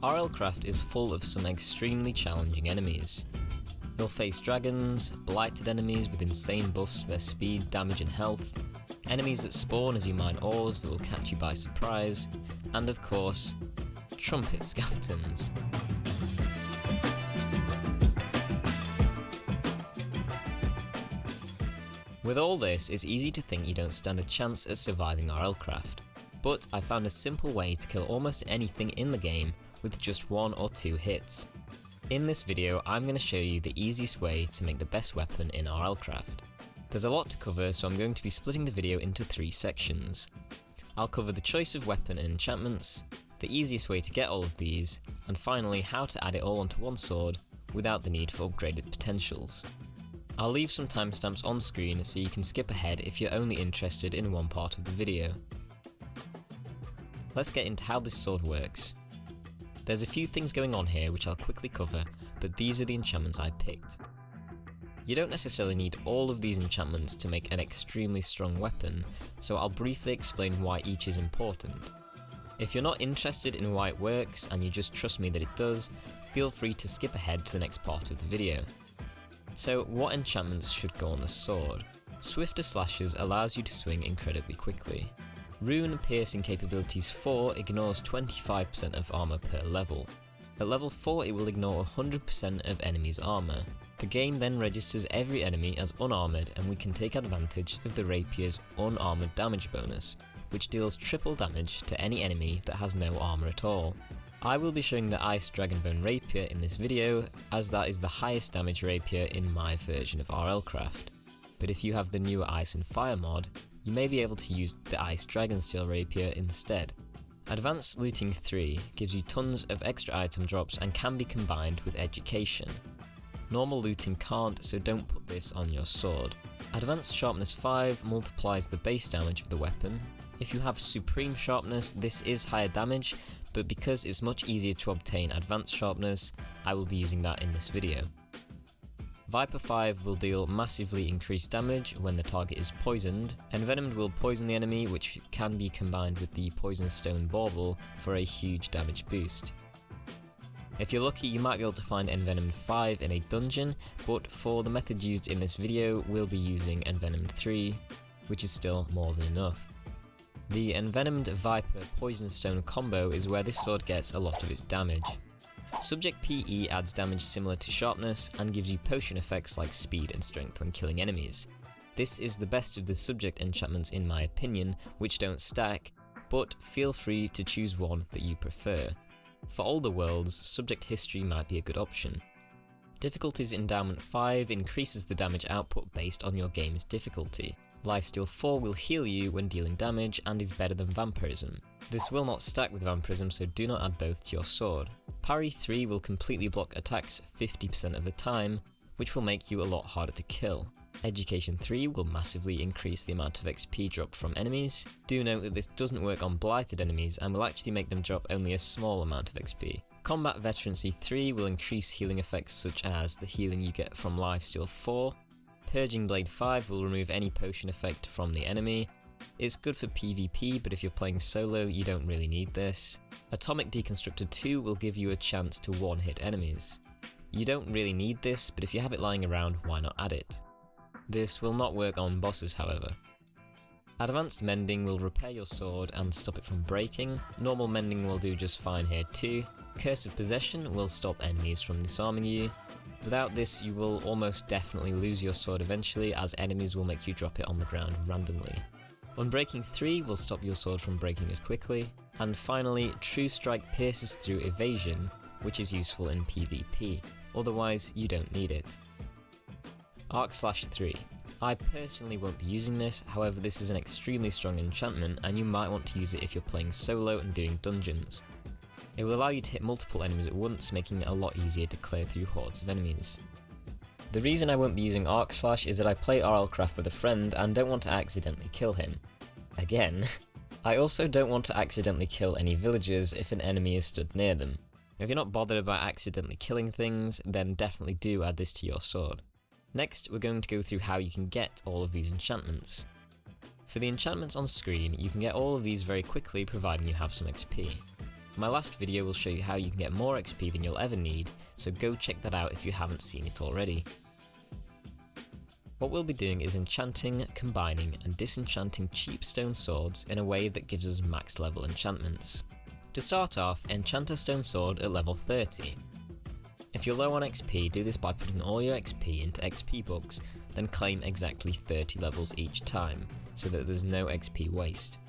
RLCraft is full of some extremely challenging enemies. You'll face dragons, blighted enemies with insane buffs to their speed, damage and health, enemies that spawn as you mine ores that will catch you by surprise, and of course, trumpet skeletons. With all this, it's easy to think you don't stand a chance at surviving RLCraft, but I found a simple way to kill almost anything in the game with just 1 or 2 hits. In this video, I'm going to show you the easiest way to make the best weapon in RLCraft. There's a lot to cover, so I'm going to be splitting the video into 3 sections. I'll cover the choice of weapon and enchantments, the easiest way to get all of these, and finally how to add it all onto one sword without the need for upgraded potentials. I'll leave some timestamps on screen so you can skip ahead if you're only interested in one part of the video. Let's get into how this sword works. There's a few things going on here which I'll quickly cover, but these are the enchantments I picked. You don't necessarily need all of these enchantments to make an extremely strong weapon, so I'll briefly explain why each is important. If you're not interested in why it works and you just trust me that it does, feel free to skip ahead to the next part of the video. So what enchantments should go on the sword? Swifter Slashes allows you to swing incredibly quickly. Rune Piercing Capabilities 4 ignores 25% of armor per level. At level 4 it will ignore 100% of enemies' armor. The game then registers every enemy as unarmored and we can take advantage of the rapier's unarmored damage bonus, which deals triple damage to any enemy that has no armor at all. I will be showing the Ice Dragonbone Rapier in this video, as that is the highest damage rapier in my version of RLCraft. But if you have the newer Ice and Fire mod, you may be able to use the Ice Dragonsteel Rapier instead. Advanced Looting 3 gives you tons of extra item drops and can be combined with Education. Normal looting can't, so don't put this on your sword. Advanced Sharpness 5 multiplies the base damage of the weapon. If you have Supreme Sharpness, this is higher damage, but because it's much easier to obtain Advanced Sharpness, I will be using that in this video. Viper 5 will deal massively increased damage when the target is poisoned. Envenomed will poison the enemy, which can be combined with the Poison Stone Bauble for a huge damage boost. If you're lucky, you might be able to find Envenomed 5 in a dungeon, but for the method used in this video, we'll be using Envenomed 3, which is still more than enough. The Envenomed Viper Poison Stone combo is where this sword gets a lot of its damage. Subject PE adds damage similar to Sharpness and gives you potion effects like speed and strength when killing enemies. This is the best of the subject enchantments in my opinion, which don't stack, but feel free to choose one that you prefer. For older worlds, Subject History might be a good option. Difficulties Endowment 5 increases the damage output based on your game's difficulty. Lifesteal 4 will heal you when dealing damage and is better than Vampirism. This will not stack with Vampirism, so do not add both to your sword. Parry 3 will completely block attacks 50% of the time, which will make you a lot harder to kill. Education 3 will massively increase the amount of XP dropped from enemies. Do note that this doesn't work on blighted enemies and will actually make them drop only a small amount of XP. Combat Veterancy 3 will increase healing effects such as the healing you get from Lifesteal 4. Purging Blade 5 will remove any potion effect from the enemy. It's good for PvP, but if you're playing solo, you don't really need this. Atomic Deconstructor 2 will give you a chance to one-hit enemies. You don't really need this, but if you have it lying around, why not add it? This will not work on bosses, however. Advanced Mending will repair your sword and stop it from breaking. Normal Mending will do just fine here too. Curse of Possession will stop enemies from disarming you. Without this, you will almost definitely lose your sword eventually, as enemies will make you drop it on the ground randomly. Unbreaking 3 will stop your sword from breaking as quickly. And finally, True Strike pierces through evasion, which is useful in PvP, otherwise you don't need it. Arc Slash 3. I personally won't be using this, however this is an extremely strong enchantment and you might want to use it if you're playing solo and doing dungeons. It will allow you to hit multiple enemies at once, making it a lot easier to clear through hordes of enemies. The reason I won't be using Arc Slash is that I play RLCraft with a friend and don't want to accidentally kill him. Again. I also don't want to accidentally kill any villagers if an enemy is stood near them. If you're not bothered about accidentally killing things, then definitely do add this to your sword. Next, we're going to go through how you can get all of these enchantments. For the enchantments on screen, you can get all of these very quickly providing you have some XP. My last video will show you how you can get more XP than you'll ever need, so go check that out if you haven't seen it already. What we'll be doing is enchanting, combining and disenchanting cheap stone swords in a way that gives us max level enchantments. To start off, enchant a stone sword at level 30. If you're low on XP, do this by putting all your XP into XP books, then claim exactly 30 levels each time, so that there's no XP waste.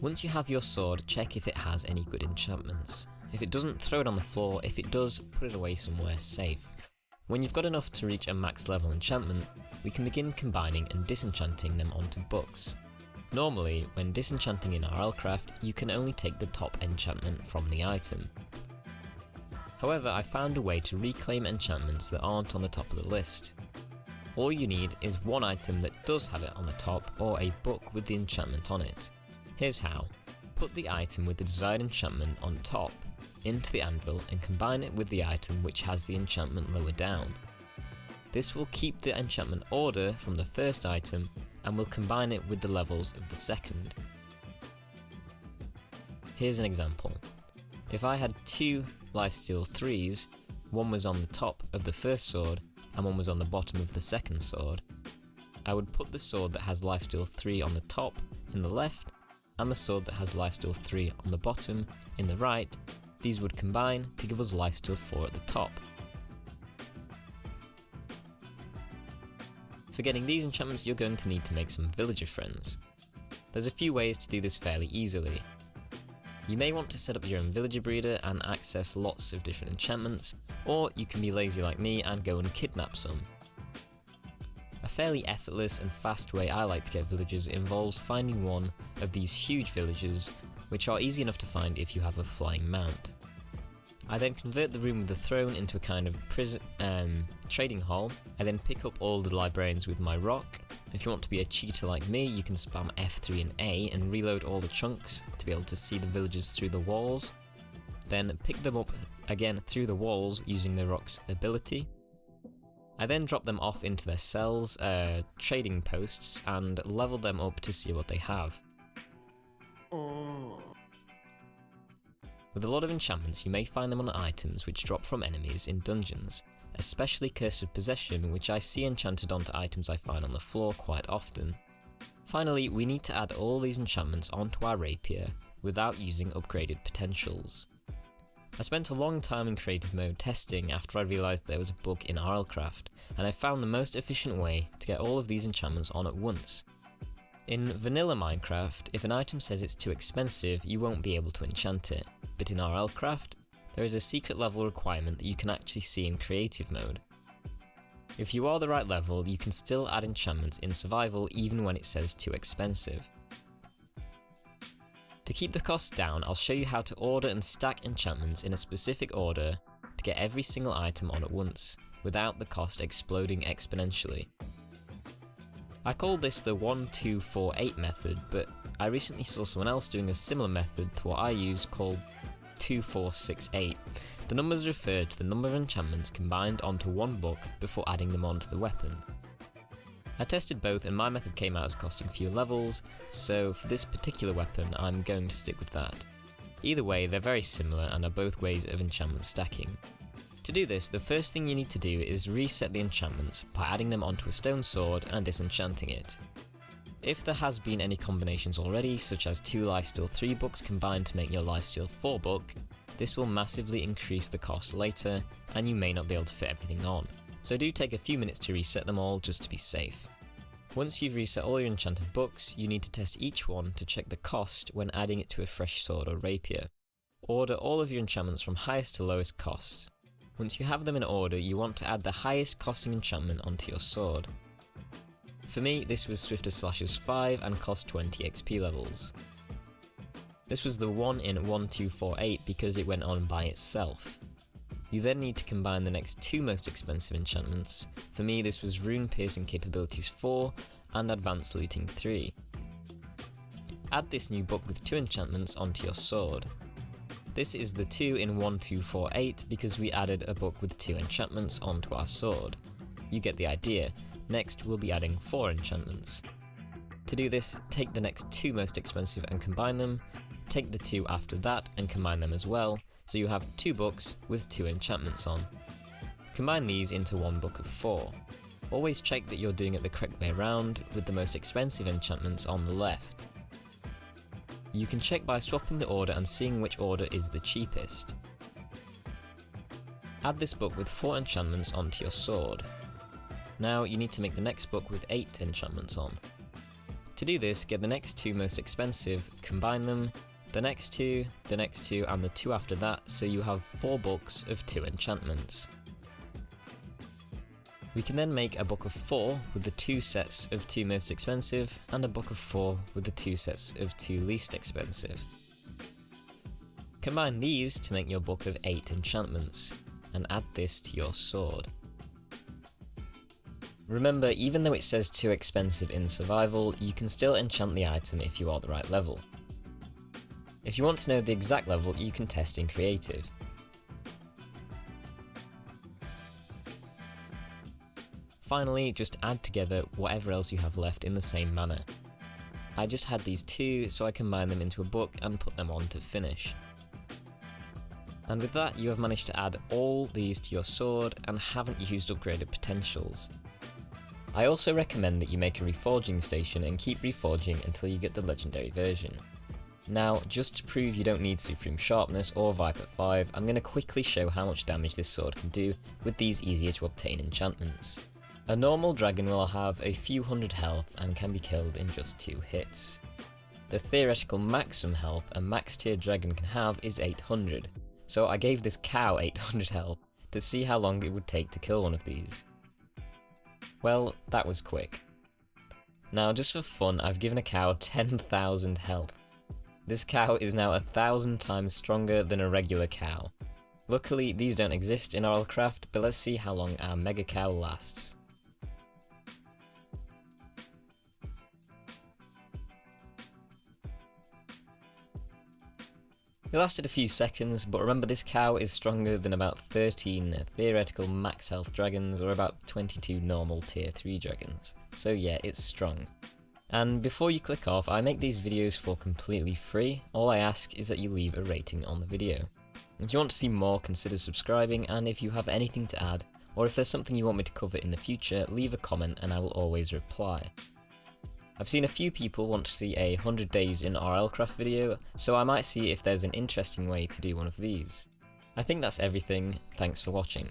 Once you have your sword, check if it has any good enchantments. If it doesn't, throw it on the floor. If it does, put it away somewhere safe. When you've got enough to reach a max level enchantment, we can begin combining and disenchanting them onto books. Normally, when disenchanting in RLCraft, you can only take the top enchantment from the item. However, I found a way to reclaim enchantments that aren't on the top of the list. All you need is one item that does have it on the top, or a book with the enchantment on it. Here's how. Put the item with the desired enchantment on top into the anvil and combine it with the item which has the enchantment lower down. This will keep the enchantment order from the first item and will combine it with the levels of the second. Here's an example. If I had two lifesteal 3s, one was on the top of the first sword and one was on the bottom of the second sword, I would put the sword that has lifesteal 3 on the top in the left and the sword that has lifesteal 3 on the bottom in the right. These would combine to give us lifesteal 4 at the top. For getting these enchantments, you're going to need to make some villager friends. There's a few ways to do this fairly easily. You may want to set up your own villager breeder and access lots of different enchantments, or you can be lazy like me and go and kidnap some. A fairly effortless and fast way I like to get villagers involves finding one of these huge villages, which are easy enough to find if you have a flying mount. I then convert the room with the throne into a kind of trading hall. I then pick up all the librarians with my rock. If you want to be a cheater like me, you can spam F3 and A and reload all the chunks to be able to see the villagers through the walls. Then pick them up again through the walls using the rock's ability. I then drop them off into their cells, trading posts, and level them up to see what they have. With a lot of enchantments, you may find them on items which drop from enemies in dungeons, especially Curse of Possession, which I see enchanted onto items I find on the floor quite often. Finally, we need to add all these enchantments onto our rapier without using upgraded potentials. I spent a long time in creative mode testing after I realised there was a bug in RLCraft, and I found the most efficient way to get all of these enchantments on at once. In vanilla Minecraft, if an item says it's too expensive, you won't be able to enchant it, but in RLCraft, there is a secret level requirement that you can actually see in creative mode. If you are the right level, you can still add enchantments in survival even when it says too expensive. To keep the costs down, I'll show you how to order and stack enchantments in a specific order to get every single item on at once, without the cost exploding exponentially. I called this the 1-2-4-8 method, but I recently saw someone else doing a similar method to what I used called 2-4-6-8. The numbers refer to the number of enchantments combined onto one book before adding them onto the weapon. I tested both and my method came out as costing fewer levels, so for this particular weapon I'm going to stick with that. Either way, they're very similar and are both ways of enchantment stacking. To do this, the first thing you need to do is reset the enchantments by adding them onto a stone sword and disenchanting it. If there has been any combinations already, such as 2 lifesteal 3 books combined to make your lifesteal 4 book, this will massively increase the cost later and you may not be able to fit everything on. So do take a few minutes to reset them all just to be safe. Once you've reset all your enchanted books, you need to test each one to check the cost when adding it to a fresh sword or rapier. Order all of your enchantments from highest to lowest cost. Once you have them in order, you want to add the highest costing enchantment onto your sword. For me, this was Swifter Slashes 5 and cost 20 XP levels. This was the one in 1-2-4-8 because it went on by itself. You then need to combine the next 2 most expensive enchantments. For me, this was Rune Piercing Capabilities 4 and Advanced Looting 3. Add this new book with 2 enchantments onto your sword. This is the 2 in 1-2-4-8 because we added a book with 2 enchantments onto our sword. You get the idea. Next, we'll be adding 4 enchantments. To do this, take the next 2 most expensive and combine them, take the 2 after that and combine them as well, so you have 2 books with 2 enchantments on. Combine these into one book of 4. Always check that you're doing it the correct way around, with the most expensive enchantments on the left. You can check by swapping the order and seeing which order is the cheapest. Add this book with 4 enchantments onto your sword. Now you need to make the next book with 8 enchantments on. To do this, get the next 2 most expensive, combine them, the next 2, and the 2 after that, so you have 4 books of 2 enchantments. We can then make a book of 4 with the 2 sets of 2 most expensive, and a book of 4 with the 2 sets of 2 least expensive. Combine these to make your book of 8 enchantments, and add this to your sword. Remember, even though it says too expensive in survival, you can still enchant the item if you are the right level. If you want to know the exact level, you can test in creative. Finally, just add together whatever else you have left in the same manner. I just had these 2, so I combined them into a book and put them on to finish. And with that, you have managed to add all these to your sword and haven't used upgraded potentials. I also recommend that you make a reforging station and keep reforging until you get the legendary version. Now, just to prove you don't need Supreme Sharpness or Viper 5, I'm going to quickly show how much damage this sword can do with these easier to obtain enchantments. A normal dragon will have a few hundred health and can be killed in just 2 hits. The theoretical maximum health a max tier dragon can have is 800, so I gave this cow 800 health to see how long it would take to kill one of these. Well, that was quick. Now, just for fun, I've given a cow 10,000 health. This cow is now 1,000 times stronger than a regular cow. Luckily, these don't exist in RLCraft, but let's see how long our mega cow lasts. It lasted a few seconds, but remember this cow is stronger than about 13 theoretical max health dragons or about 22 normal tier 3 dragons. So yeah, it's strong. And before you click off, I make these videos for completely free. All I ask is that you leave a rating on the video. If you want to see more, consider subscribing, and if you have anything to add, or if there's something you want me to cover in the future, leave a comment and I will always reply. I've seen a few people want to see a 100 days in RLCraft video, so I might see if there's an interesting way to do one of these. I think that's everything, thanks for watching.